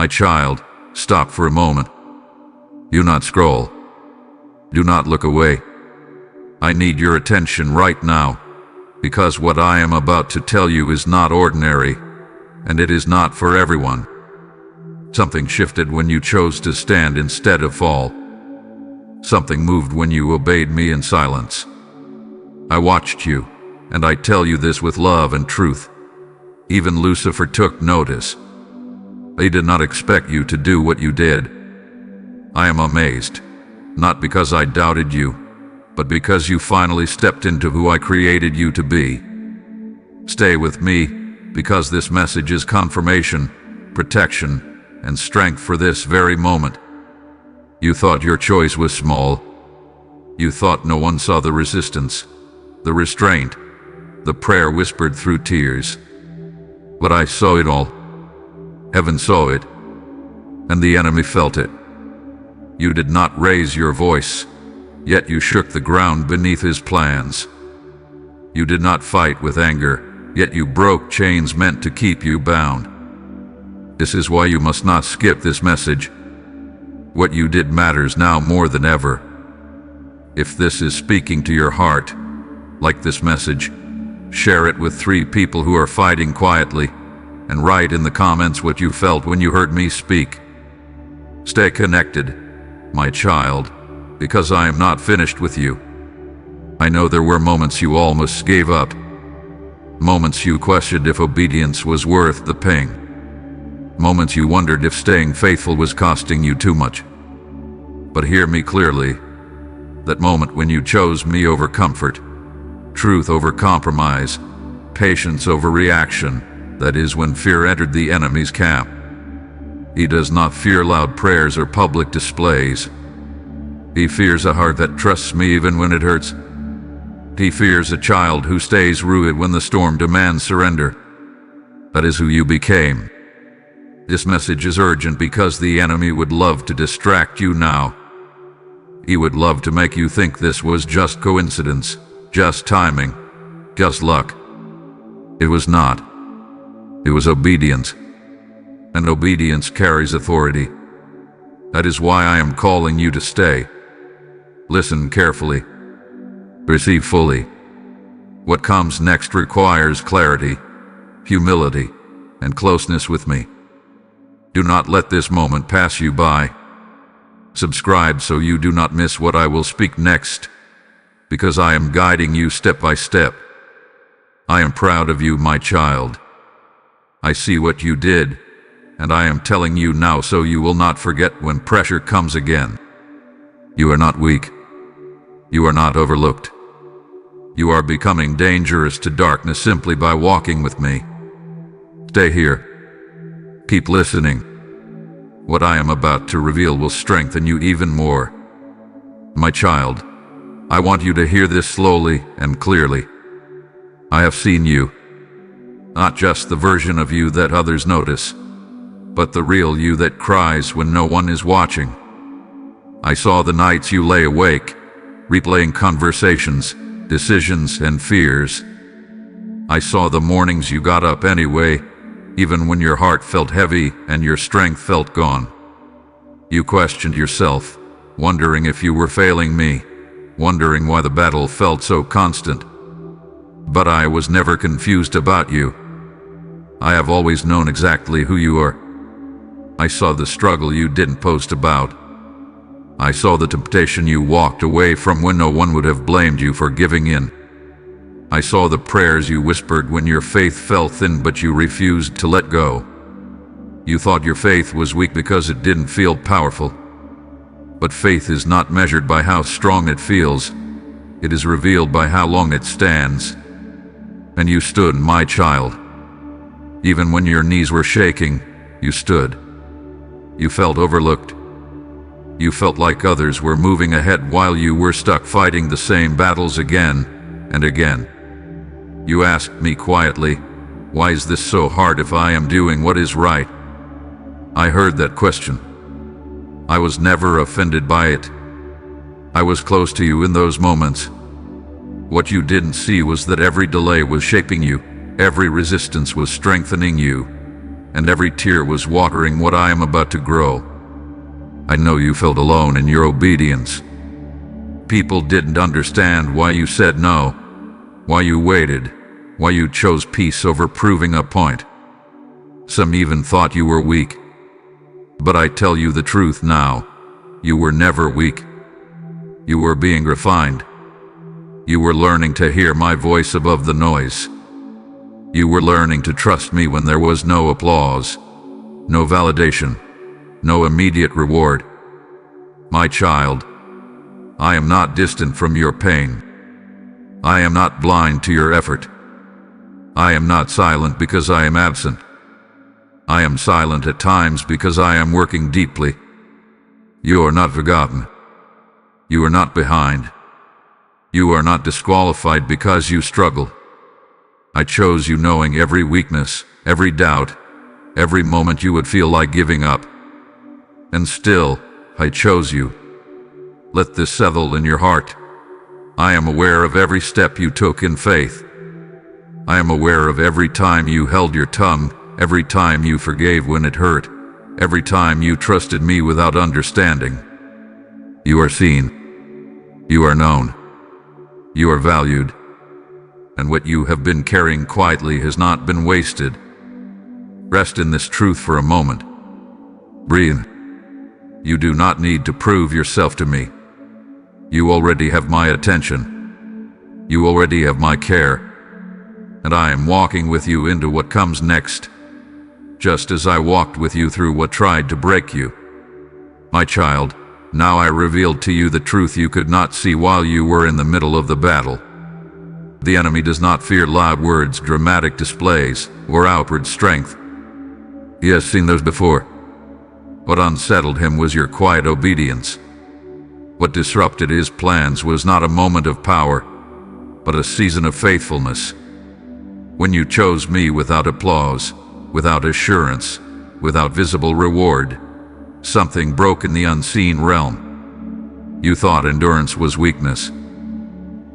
My child, stop for a moment. Do not scroll. Do not look away. I need your attention right now, because what I am about to tell you is not ordinary, and it is not for everyone. Something shifted when you chose to stand instead of fall. Something moved when you obeyed me in silence. I watched you, and I tell you this with love and truth. Even Lucifer took notice. He did not expect you to do what you did. I am amazed, not because I doubted you, but because you finally stepped into who I created you to be. Stay with me, because this message is confirmation, protection, and strength for this very moment. You thought your choice was small. You thought no one saw the resistance, the restraint, the prayer whispered through tears. But I saw it all. Heaven saw it, and the enemy felt it. You did not raise your voice, yet you shook the ground beneath his plans. You did not fight with anger, yet you broke chains meant to keep you bound. This is why you must not skip this message. What you did matters now more than ever. If this is speaking to your heart, like this message, share it with 3 people who are fighting quietly, and write in the comments what you felt when you heard me speak. Stay connected, my child, because I am not finished with you. I know there were moments you almost gave up. Moments you questioned if obedience was worth the pain. Moments you wondered if staying faithful was costing you too much. But hear me clearly. That moment when you chose me over comfort, truth over compromise, patience over reaction, that is when fear entered the enemy's camp. He does not fear loud prayers or public displays. He fears a heart that trusts me even when it hurts. He fears a child who stays rooted when the storm demands surrender. That is who you became. This message is urgent because the enemy would love to distract you now. He would love to make you think this was just coincidence, just timing, just luck. It was not. It was obedience. And obedience carries authority. That is why I am calling you to stay. Listen carefully. Receive fully. What comes next requires clarity, humility, and closeness with me. Do not let this moment pass you by. Subscribe so you do not miss what I will speak next, because I am guiding you step by step. I am proud of you, my child. I see what you did, and I am telling you now so you will not forget when pressure comes again. You are not weak. You are not overlooked. You are becoming dangerous to darkness simply by walking with me. Stay here. Keep listening. What I am about to reveal will strengthen you even more. My child, I want you to hear this slowly and clearly. I have seen you. Not just the version of you that others notice, but the real you that cries when no one is watching. I saw the nights you lay awake, replaying conversations, decisions, and fears. I saw the mornings you got up anyway, even when your heart felt heavy and your strength felt gone. You questioned yourself, wondering if you were failing me, wondering why the battle felt so constant. But I was never confused about you. I have always known exactly who you are. I saw the struggle you didn't post about. I saw the temptation you walked away from when no one would have blamed you for giving in. I saw the prayers you whispered when your faith fell thin but you refused to let go. You thought your faith was weak because it didn't feel powerful. But faith is not measured by how strong it feels. It is revealed by how long it stands. And you stood, my child. Even when your knees were shaking, you stood. You felt overlooked. You felt like others were moving ahead while you were stuck fighting the same battles again and again. You asked me quietly, why is this so hard if I am doing what is right? I heard that question. I was never offended by it. I was close to you in those moments. What you didn't see was that every delay was shaping you, every resistance was strengthening you. and every tear was watering what I am about to grow. I know you felt alone in your obedience. People didn't understand why you said no, why you waited, why you chose peace over proving a point. Some even thought you were weak. But I tell you the truth now, you were never weak. You were being refined. You were learning to hear my voice above the noise. You were learning to trust me when there was no applause, no validation, no immediate reward. My child, I am not distant from your pain. I am not blind to your effort. I am not silent because I am absent. I am silent at times because I am working deeply. You are not forgotten. You are not behind. You are not disqualified because you struggle. I chose you knowing every weakness, every doubt, every moment you would feel like giving up. And still, I chose you. Let this settle in your heart. I am aware of every step you took in faith. I am aware of every time you held your tongue, every time you forgave when it hurt, every time you trusted me without understanding. You are seen. You are known. You are valued. And what you have been carrying quietly has not been wasted. Rest in this truth for a moment. Breathe. You do not need to prove yourself to me. You already have my attention. You already have my care. And I am walking with you into what comes next, just as I walked with you through what tried to break you. My child, now I revealed to you the truth you could not see while you were in the middle of the battle. The enemy does not fear loud words, dramatic displays, or outward strength. He has seen those before. What unsettled him was your quiet obedience. What disrupted his plans was not a moment of power, but a season of faithfulness. When you chose me without applause, without assurance, without visible reward, something broke in the unseen realm. You thought endurance was weakness.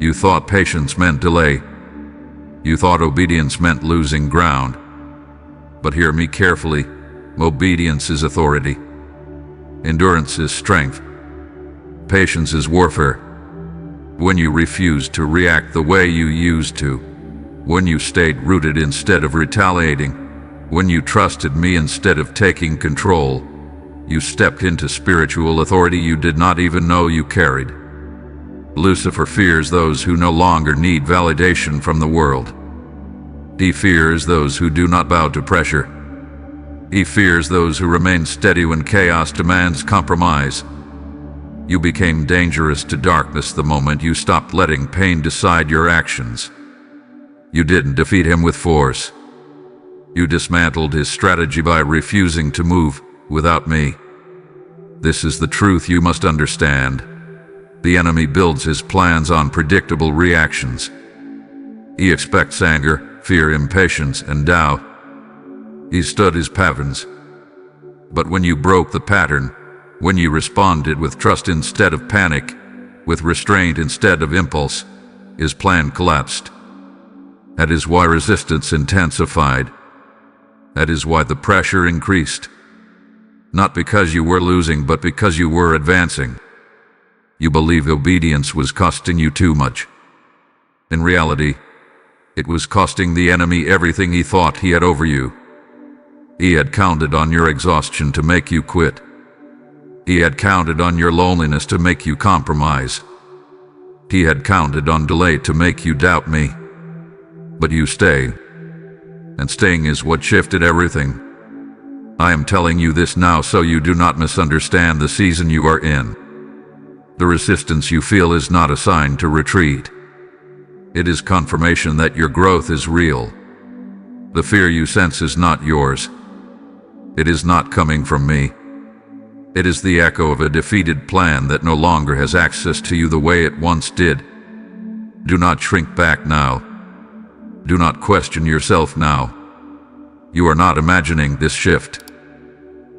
You thought patience meant delay. You thought obedience meant losing ground. But hear me carefully. Obedience is authority. Endurance is strength. Patience is warfare. When you refused to react the way you used to, when you stayed rooted instead of retaliating, when you trusted me instead of taking control, you stepped into spiritual authority you did not even know you carried. Lucifer fears those who no longer need validation from the world. He fears those who do not bow to pressure. He fears those who remain steady when chaos demands compromise. You became dangerous to darkness the moment you stopped letting pain decide your actions. You didn't defeat him with force. You dismantled his strategy by refusing to move without me. This is the truth you must understand. The enemy builds his plans on predictable reactions. He expects anger, fear, impatience, and doubt. He stood his patterns. But when you broke the pattern, when you responded with trust instead of panic, with restraint instead of impulse, his plan collapsed. That is why resistance intensified. That is why the pressure increased. Not because you were losing, but because you were advancing. You believed obedience was costing you too much. In reality, it was costing the enemy everything he thought he had over you. He had counted on your exhaustion to make you quit. He had counted on your loneliness to make you compromise. He had counted on delay to make you doubt me. But you stayed. And staying is what shifted everything. I am telling you this now so you do not misunderstand the season you are in. The resistance you feel is not a sign to retreat. It is confirmation that your growth is real. The fear you sense is not yours. It is not coming from me. It is the echo of a defeated plan that no longer has access to you the way it once did. Do not shrink back now. Do not question yourself now. You are not imagining this shift.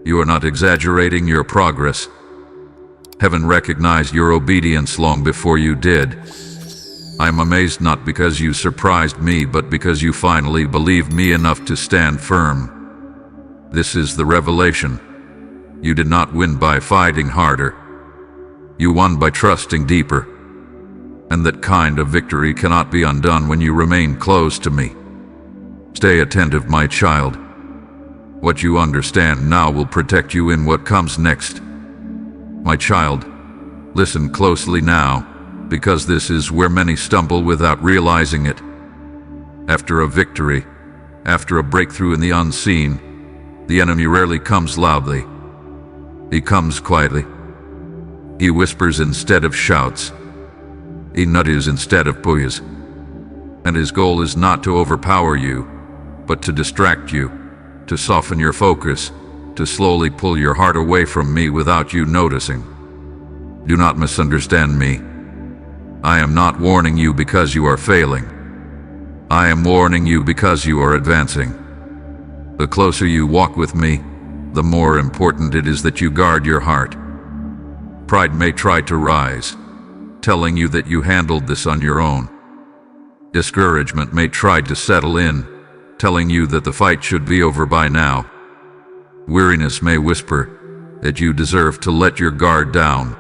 You are not exaggerating your progress. Heaven recognized your obedience long before you did. I am amazed not because you surprised me, but because you finally believed me enough to stand firm. This is the revelation. You did not win by fighting harder. You won by trusting deeper. And that kind of victory cannot be undone when you remain close to me. Stay attentive, my child. What you understand now will protect you in what comes next. My child, listen closely now, because this is where many stumble without realizing it. After a victory, after a breakthrough in the unseen, the enemy rarely comes loudly. He comes quietly. He whispers instead of shouts. He nudges instead of pushes. And his goal is not to overpower you, but to distract you, to soften your focus, to slowly pull your heart away from me without you noticing. Do not misunderstand me. I am not warning you because you are failing. I am warning you because you are advancing. The closer you walk with me, the more important it is that you guard your heart. Pride may try to rise, telling you that you handled this on your own. Discouragement may try to settle in, telling you that the fight should be over by now. Weariness may whisper that you deserve to let your guard down.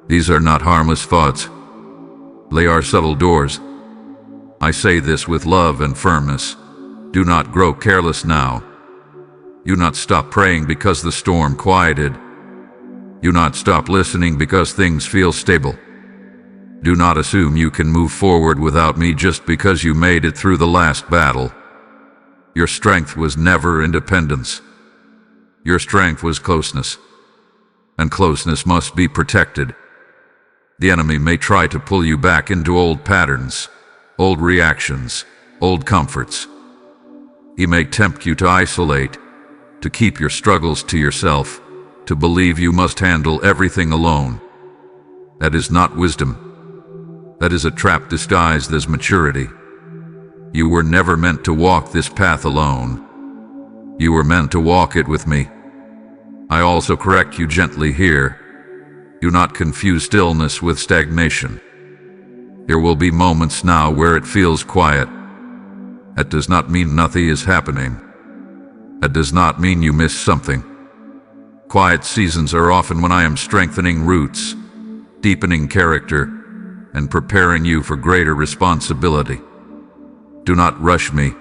These are not harmless thoughts. They are subtle doors. I say this with love and firmness. Do not grow careless now. Do not stop praying because the storm quieted. Do not stop listening because things feel stable. Do not assume you can move forward without me just because you made it through the last battle. Your strength was never independence. Your strength was closeness. And closeness must be protected. The enemy may try to pull you back into old patterns, old reactions, old comforts. He may tempt you to isolate, to keep your struggles to yourself, to believe you must handle everything alone. That is not wisdom. That is a trap disguised as maturity. You were never meant to walk this path alone. You were meant to walk it with me. I also correct you gently here. Do not confuse stillness with stagnation. There will be moments now where it feels quiet. That does not mean nothing is happening. That does not mean you missed something. Quiet seasons are often when I am strengthening roots, deepening character, and preparing you for greater responsibility. Do not rush me.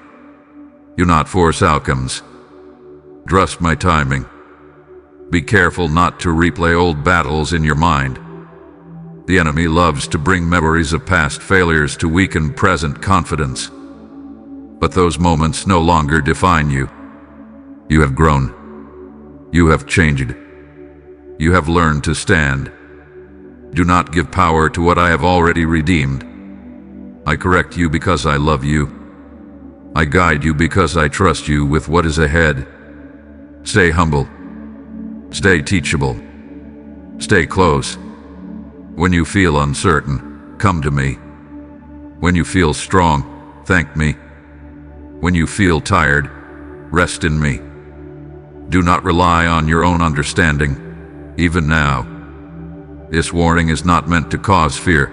Do not force outcomes. Trust my timing. Be careful not to replay old battles in your mind. The enemy loves to bring memories of past failures to weaken present confidence. But those moments no longer define you. You have grown. You have changed. You have learned to stand. Do not give power to what I have already redeemed. I correct you because I love you. I guide you because I trust you with what is ahead. Stay humble. Stay teachable. Stay close. When you feel uncertain, come to me. When you feel strong, thank me. When you feel tired, rest in me. Do not rely on your own understanding, even now. This warning is not meant to cause fear.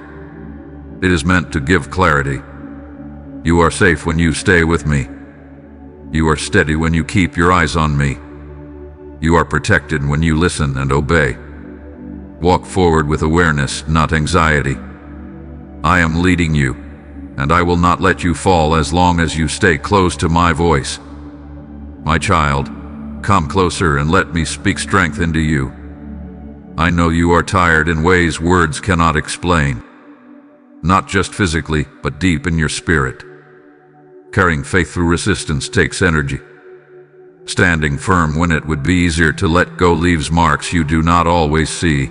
It is meant to give clarity. You are safe when you stay with me. You are steady when you keep your eyes on me. You are protected when you listen and obey. Walk forward with awareness, not anxiety. I am leading you, and I will not let you fall as long as you stay close to my voice. My child, come closer and let me speak strength into you. I know you are tired in ways words cannot explain. Not just physically, but deep in your spirit. Carrying faith through resistance takes energy. Standing firm when it would be easier to let go leaves marks you do not always see.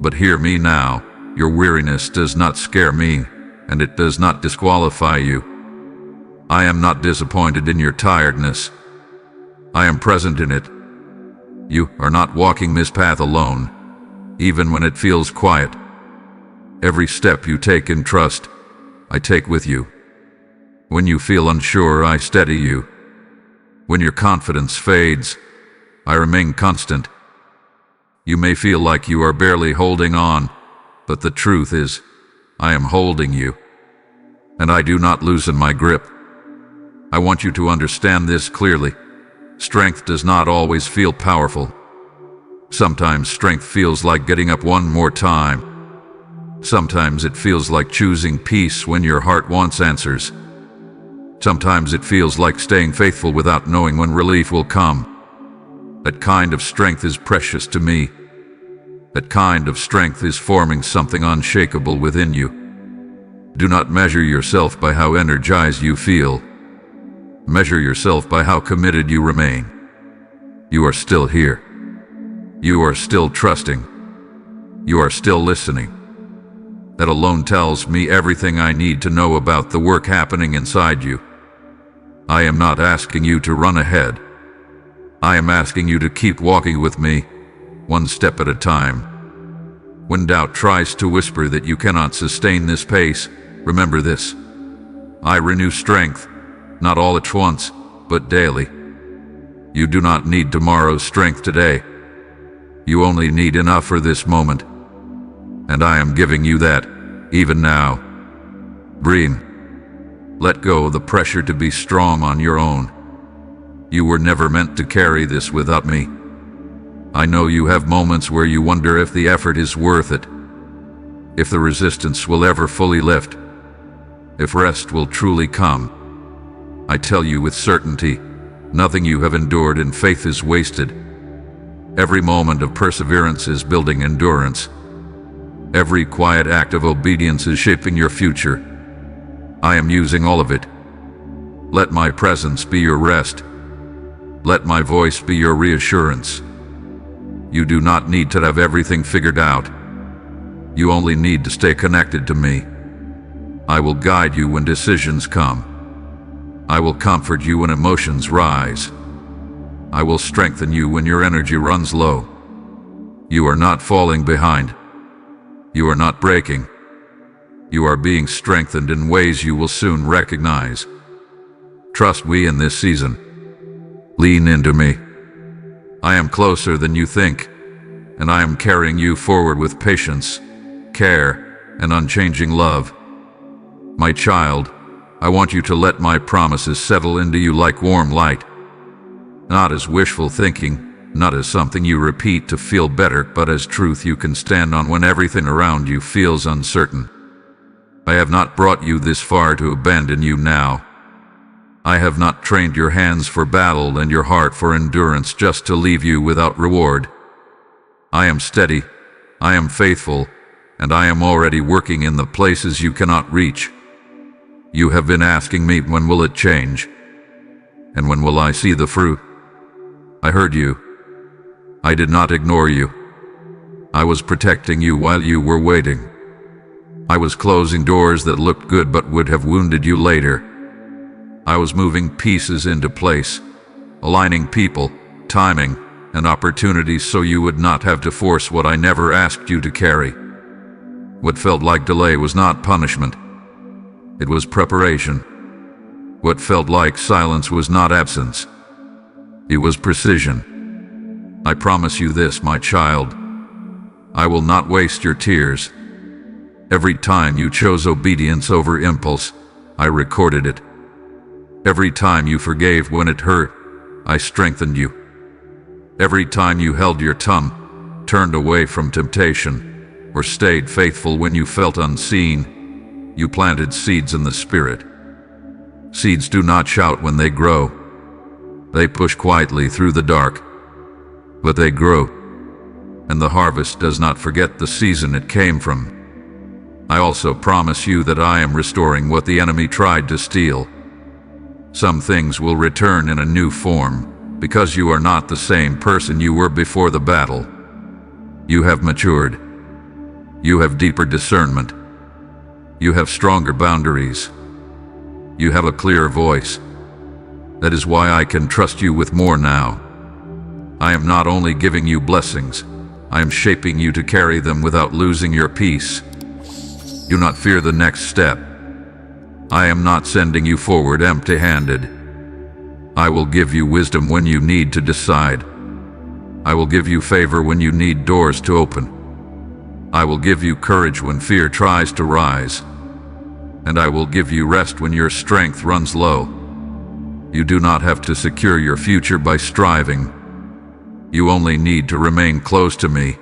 But hear me now, your weariness does not scare me, and it does not disqualify you. I am not disappointed in your tiredness. I am present in it. You are not walking this path alone, even when it feels quiet. Every step you take in trust, I take with you. When you feel unsure, I steady you. When your confidence fades, I remain constant. You may feel like you are barely holding on, but the truth is, I am holding you. And I do not loosen my grip. I want you to understand this clearly. Strength does not always feel powerful. Sometimes strength feels like getting up one more time. Sometimes it feels like choosing peace when your heart wants answers. Sometimes it feels like staying faithful without knowing when relief will come. That kind of strength is precious to me. That kind of strength is forming something unshakable within you. Do not measure yourself by how energized you feel. Measure yourself by how committed you remain. You are still here. You are still trusting. You are still listening. That alone tells me everything I need to know about the work happening inside you. I am not asking you to run ahead. I am asking you to keep walking with me, one step at a time. When doubt tries to whisper that you cannot sustain this pace, remember this. I renew strength, not all at once, but daily. You do not need tomorrow's strength today. You only need enough for this moment. And I am giving you that, even now. Breathe. Let go of the pressure to be strong on your own. You were never meant to carry this without me. I know you have moments where you wonder if the effort is worth it, if the resistance will ever fully lift, if rest will truly come. I tell you with certainty, nothing you have endured in faith is wasted. Every moment of perseverance is building endurance. Every quiet act of obedience is shaping your future. I am using all of it. Let my presence be your rest. Let my voice be your reassurance. You do not need to have everything figured out. You only need to stay connected to me. I will guide you when decisions come. I will comfort you when emotions rise. I will strengthen you when your energy runs low. You are not falling behind. You are not breaking. You are being strengthened in ways you will soon recognize. Trust me in this season. Lean into me. I am closer than you think, and I am carrying you forward with patience, care, and unchanging love. My child, I want you to let my promises settle into you like warm light. Not as wishful thinking, not as something you repeat to feel better, but as truth you can stand on when everything around you feels uncertain. I have not brought you this far to abandon you now. I have not trained your hands for battle and your heart for endurance just to leave you without reward. I am steady, I am faithful, and I am already working in the places you cannot reach. You have been asking me, when will it change? And when will I see the fruit? I heard you. I did not ignore you. I was protecting you while you were waiting. I was closing doors that looked good but would have wounded you later. I was moving pieces into place, aligning people, timing, and opportunities so you would not have to force what I never asked you to carry. What felt like delay was not punishment. It was preparation. What felt like silence was not absence. It was precision. I promise you this, my child. I will not waste your tears. Every time you chose obedience over impulse, I recorded it. Every time you forgave when it hurt, I strengthened you. Every time you held your tongue, turned away from temptation, or stayed faithful when you felt unseen, you planted seeds in the Spirit. Seeds do not shout when they grow. They push quietly through the dark, but they grow, and the harvest does not forget the season it came from. I also promise you that I am restoring what the enemy tried to steal. Some things will return in a new form, because you are not the same person you were before the battle. You have matured. You have deeper discernment. You have stronger boundaries. You have a clearer voice. That is why I can trust you with more now. I am not only giving you blessings, I am shaping you to carry them without losing your peace. Do not fear the next step. I am not sending you forward empty-handed. I will give you wisdom when you need to decide. I will give you favor when you need doors to open. I will give you courage when fear tries to rise. And I will give you rest when your strength runs low. You do not have to secure your future by striving. You only need to remain close to me,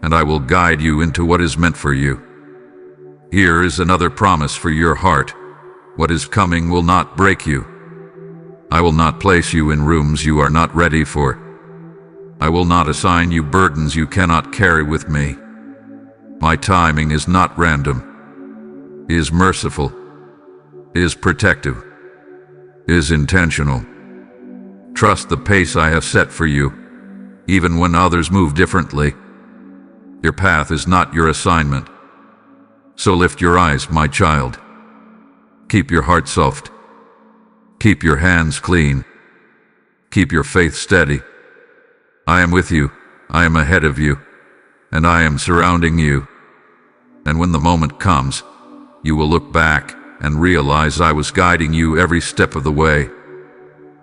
and I will guide you into what is meant for you. Here is another promise for your heart. What is coming will not break you. I will not place you in rooms you are not ready for. I will not assign you burdens you cannot carry with me. My timing is not random. It is merciful. It is protective. It is intentional. Trust the pace I have set for you, even when others move differently. Your path is not your assignment. So lift your eyes, my child. Keep your heart soft. Keep your hands clean. Keep your faith steady. I am with you. I am ahead of you. And I am surrounding you. And when the moment comes, you will look back and realize I was guiding you every step of the way.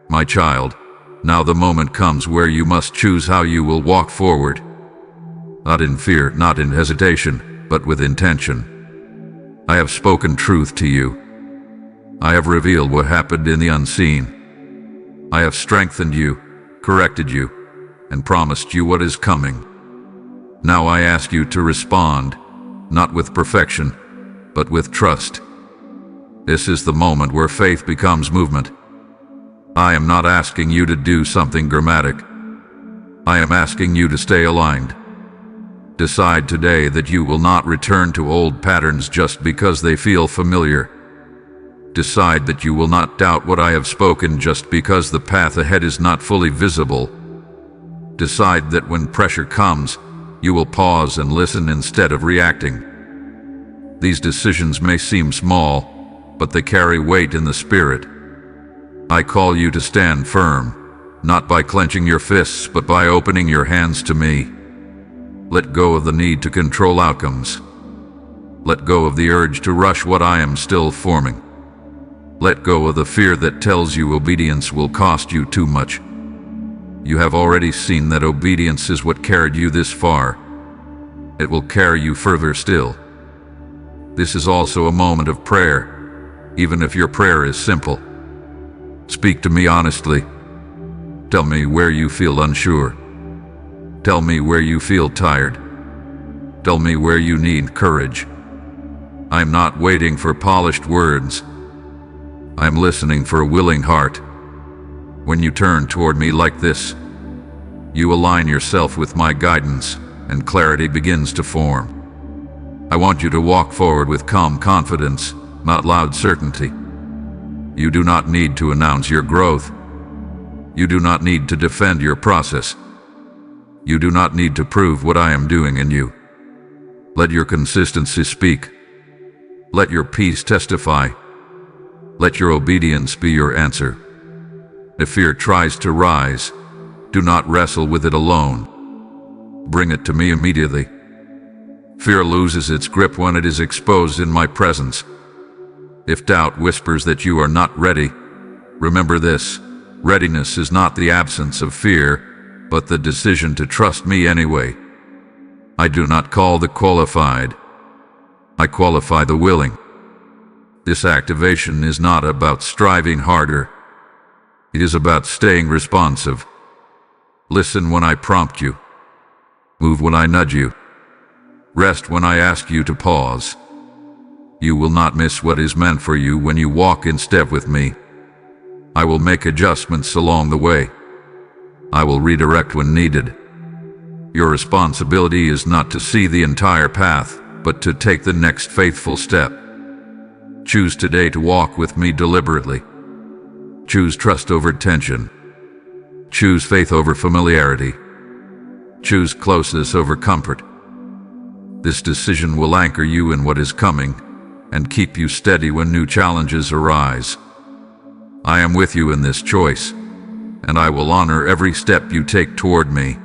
My child, now the moment comes where you must choose how you will walk forward. Not in fear, not in hesitation, but with intention. I have spoken truth to you. I have revealed what happened in the unseen. I have strengthened you, corrected you, and promised you what is coming. Now I ask you to respond, not with perfection, but with trust. This is the moment where faith becomes movement. I am not asking you to do something dramatic. I am asking you to stay aligned. Decide today that you will not return to old patterns just because they feel familiar. Decide that you will not doubt what I have spoken just because the path ahead is not fully visible. Decide that when pressure comes, you will pause and listen instead of reacting. These decisions may seem small, but they carry weight in the spirit. I call you to stand firm, not by clenching your fists, but by opening your hands to me. Let go of the need to control outcomes. Let go of the urge to rush what I am still forming. Let go of the fear that tells you obedience will cost you too much. You have already seen that obedience is what carried you this far. It will carry you further still. This is also a moment of prayer, even if your prayer is simple. Speak to me honestly. Tell me where you feel unsure. Tell me where you feel tired. Tell me where you need courage. I am not waiting for polished words. I am listening for a willing heart. When you turn toward me like this, you align yourself with my guidance, and clarity begins to form. I want you to walk forward with calm confidence, not loud certainty. You do not need to announce your growth. You do not need to defend your process. You do not need to prove what I am doing in you. Let your consistency speak. Let your peace testify. Let your obedience be your answer. If fear tries to rise, do not wrestle with it alone. Bring it to me immediately. Fear loses its grip when it is exposed in my presence. If doubt whispers that you are not ready, remember this: readiness is not the absence of fear, but the decision to trust me anyway. I do not call the qualified. I qualify the willing. This activation is not about striving harder. It is about staying responsive. Listen when I prompt you. Move when I nudge you. Rest when I ask you to pause. You will not miss what is meant for you when you walk in step with me. I will make adjustments along the way. I will redirect when needed. Your responsibility is not to see the entire path, but to take the next faithful step. Choose today to walk with me deliberately. Choose trust over tension. Choose faith over familiarity. Choose closeness over comfort. This decision will anchor you in what is coming and keep you steady when new challenges arise. I am with you in this choice, and I will honor every step you take toward me.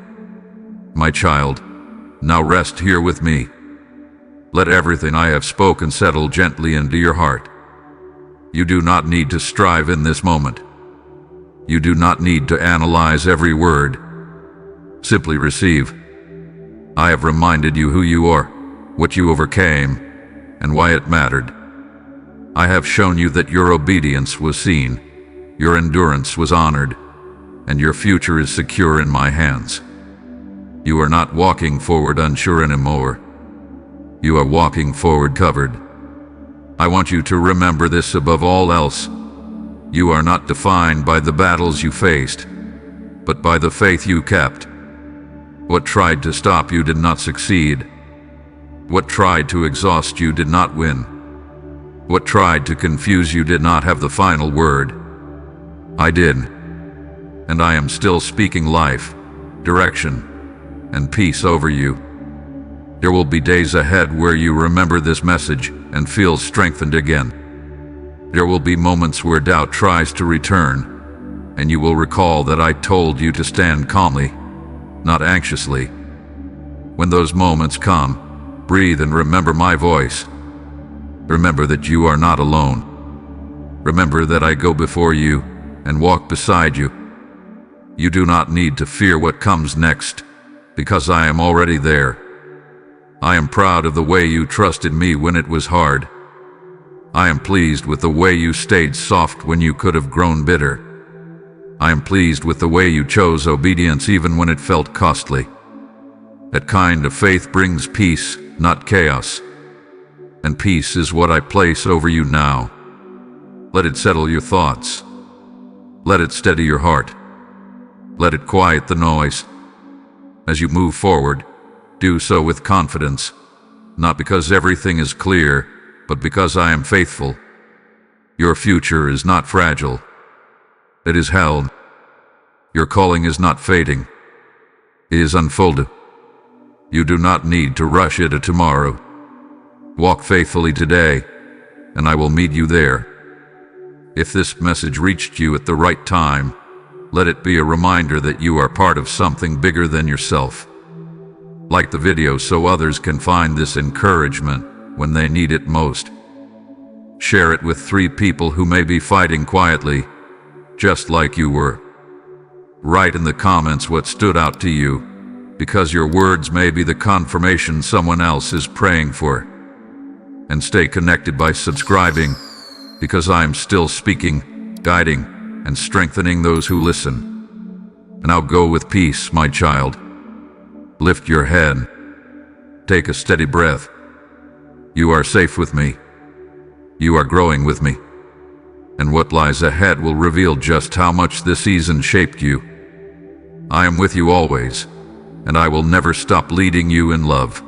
My child, now rest here with me. Let everything I have spoken settle gently into your heart. You do not need to strive in this moment. You do not need to analyze every word. Simply receive. I have reminded you who you are, what you overcame, and why it mattered. I have shown you that your obedience was seen, Your endurance was honored, and your future is secure in my hands. You are not walking forward unsure anymore. You are walking forward covered. I want you to remember this above all else. You are not defined by the battles you faced, but by the faith you kept. What tried to stop you did not succeed. What tried to exhaust you did not win. What tried to confuse you did not have the final word. I did. And I am still speaking life, direction, and peace over you. There will be days ahead where you remember this message and feel strengthened again. There will be moments where doubt tries to return, and you will recall that I told you to stand calmly, not anxiously. When those moments come, breathe and remember my voice. Remember that you are not alone. Remember that I go before you and walk beside you. You do not need to fear what comes next, because I am already there. I am proud of the way you trusted me when it was hard. I am pleased with the way you stayed soft when you could have grown bitter. I am pleased with the way you chose obedience even when it felt costly. That kind of faith brings peace, not chaos. And peace is what I place over you now. Let it settle your thoughts. Let it steady your heart. Let it quiet the noise. As you move forward, do so with confidence, not because everything is clear, but because I am faithful. Your future is not fragile. It is held. Your calling is not fading. It is unfolded. You do not need to rush it to tomorrow. Walk faithfully today, and I will meet you there. If this message reached you at the right time, let it be a reminder that you are part of something bigger than yourself. Like the video so others can find this encouragement when they need it most. Share it with 3 people who may be fighting quietly, just like you were. Write in the comments what stood out to you, because your words may be the confirmation someone else is praying for. And stay connected by subscribing, because I am still speaking, guiding, and strengthening those who listen. Now go with peace, my child. Lift your head. Take a steady breath. You are safe with me. You are growing with me. And what lies ahead will reveal just how much this season shaped you. I am with you always, and I will never stop leading you in love.